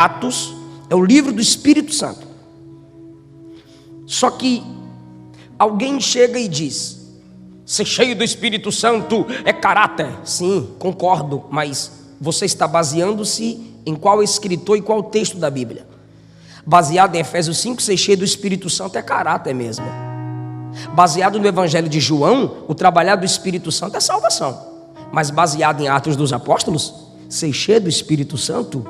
Atos é o livro do Espírito Santo. Só que alguém chega e diz: ser cheio do Espírito Santo é caráter. Sim, concordo, mas você está baseando-se em qual escritor e qual texto da Bíblia? Baseado em Efésios 5, ser cheio do Espírito Santo é caráter mesmo. Baseado no Evangelho de João, o trabalhar do Espírito Santo é salvação. Mas baseado em Atos dos Apóstolos, ser cheio do Espírito Santo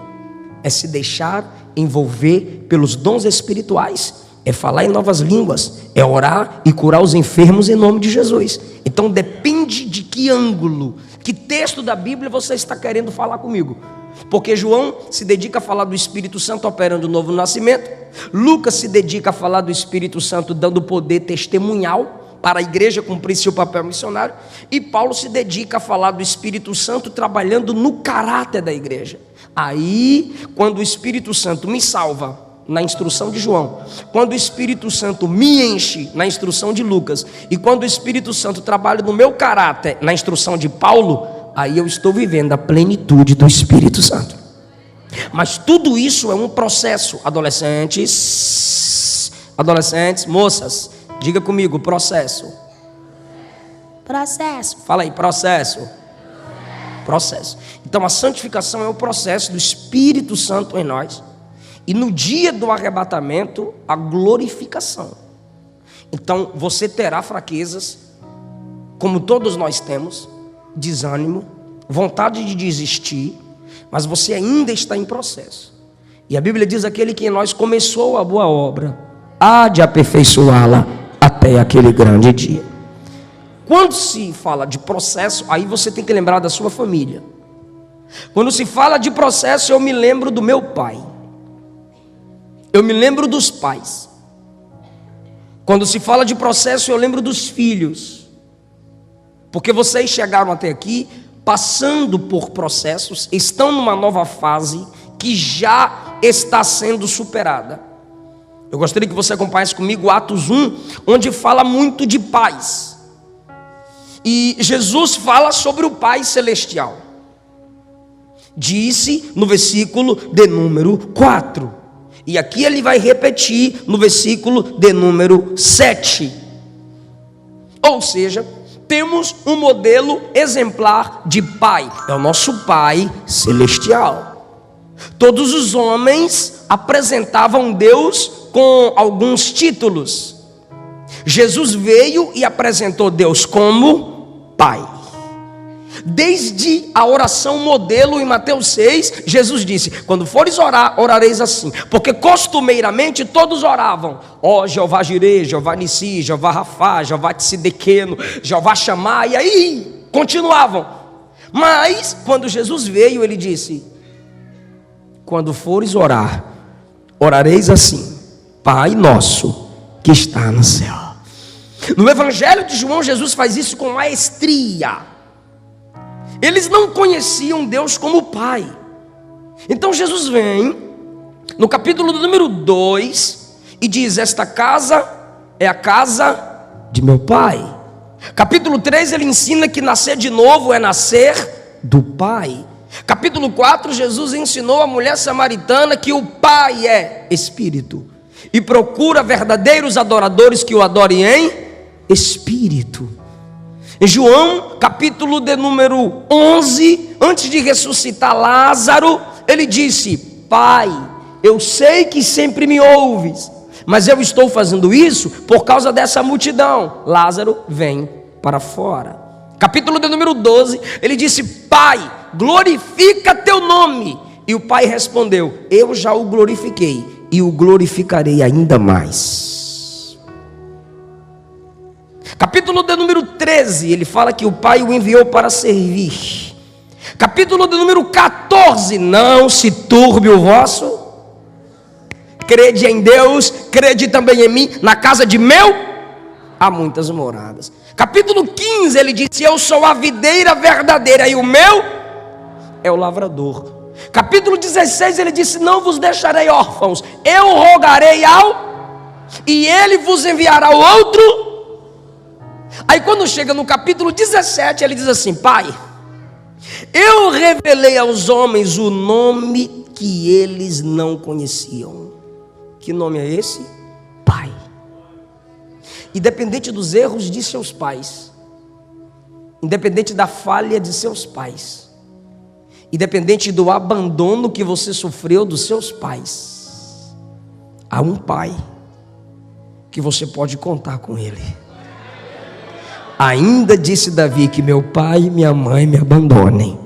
é se deixar envolver pelos dons espirituais, é falar em novas línguas, é orar e curar os enfermos em nome de Jesus. Então depende de que ângulo, que texto da Bíblia você está querendo falar comigo. Porque João se dedica a falar do Espírito Santo operando o novo nascimento, Lucas se dedica a falar do Espírito Santo dando poder testemunhal para a igreja cumprir seu papel missionário, e Paulo se dedica a falar do Espírito Santo trabalhando no caráter da igreja. Aí, quando o Espírito Santo me salva, na instrução de João, quando o Espírito Santo me enche, na instrução de Lucas, e quando o Espírito Santo trabalha no meu caráter, na instrução de Paulo, aí eu estou vivendo a plenitude do Espírito Santo. Mas tudo isso é um processo. Adolescentes, moças, diga comigo, processo. Fala aí, processo. Então a santificação é o processo do Espírito Santo em nós, e no dia do arrebatamento, a glorificação. Então você terá fraquezas, como todos nós temos, desânimo, vontade de desistir, mas você ainda está em processo. E a Bíblia diz: aquele que em nós começou a boa obra há de aperfeiçoá-la até aquele grande dia. Quando se fala de processo, aí você tem que lembrar da sua família. Quando se fala de processo, eu me lembro do meu pai, eu me lembro dos pais. Quando se fala de processo, eu lembro dos filhos, porque vocês chegaram até aqui passando por processos, estão numa nova fase que já está sendo superada. Eu gostaria que você acompanhasse comigo Atos 1, onde fala muito de pais, e Jesus fala sobre o Pai Celestial. Disse no versículo de número 4, e aqui ele vai repetir no versículo de número 7. Ou seja, temos um modelo exemplar de pai, é o nosso Pai Celestial. Todos os homens apresentavam Deus com alguns títulos. Jesus veio e apresentou Deus como Pai. Desde a oração modelo em Mateus 6, Jesus disse: quando fores orar, orareis assim, porque costumeiramente todos oravam: ó Jeová Jireh, Jeová Nissi, Jeová Rafá, Jeová Tsidequeno, Jeová Chamá, e aí continuavam. Mas quando Jesus veio, ele disse: quando fores orar, orareis assim: Pai nosso que está no céu. No Evangelho de João, Jesus faz isso com maestria. Eles não conheciam Deus como Pai. Então Jesus vem no capítulo número 2 e diz: esta casa é a casa de meu Pai. Capítulo 3 ele ensina que nascer de novo é nascer do Pai. Capítulo 4 Jesus ensinou a mulher samaritana que o Pai é Espírito e procura verdadeiros adoradores que o adorem em Espírito. Em João, capítulo de número 11, antes de ressuscitar Lázaro, ele disse: Pai, eu sei que sempre me ouves, mas eu estou fazendo isso por causa dessa multidão. Lázaro, vem para fora. Capítulo de número 12, ele disse: Pai, glorifica teu nome. E o Pai respondeu: eu já o glorifiquei e o glorificarei ainda mais. Capítulo de número 13, ele fala que o Pai o enviou para servir. Capítulo de número 14, não se turbe o vosso, crede em Deus, crede também em mim, na casa de meu há muitas moradas. Capítulo 15, ele disse: eu sou a videira verdadeira e o meu é o lavrador. Capítulo 16, ele disse: não vos deixarei órfãos, eu rogarei e ele vos enviará outro. Aí quando chega no capítulo 17, ele diz assim: Pai, eu revelei aos homens o nome que eles não conheciam. Que nome é esse? Pai. Independente dos erros de seus pais, independente da falha de seus pais, independente do abandono que você sofreu dos seus pais, há um Pai que você pode contar com Ele. Ainda disse Davi que meu pai e minha mãe me abandonem,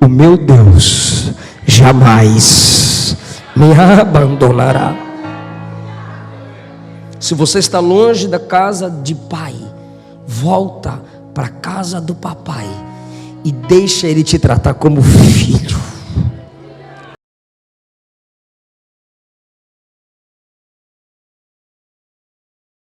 o meu Deus jamais me abandonará. Se você está longe da casa de pai, volta para a casa do papai e deixa ele te tratar como filho.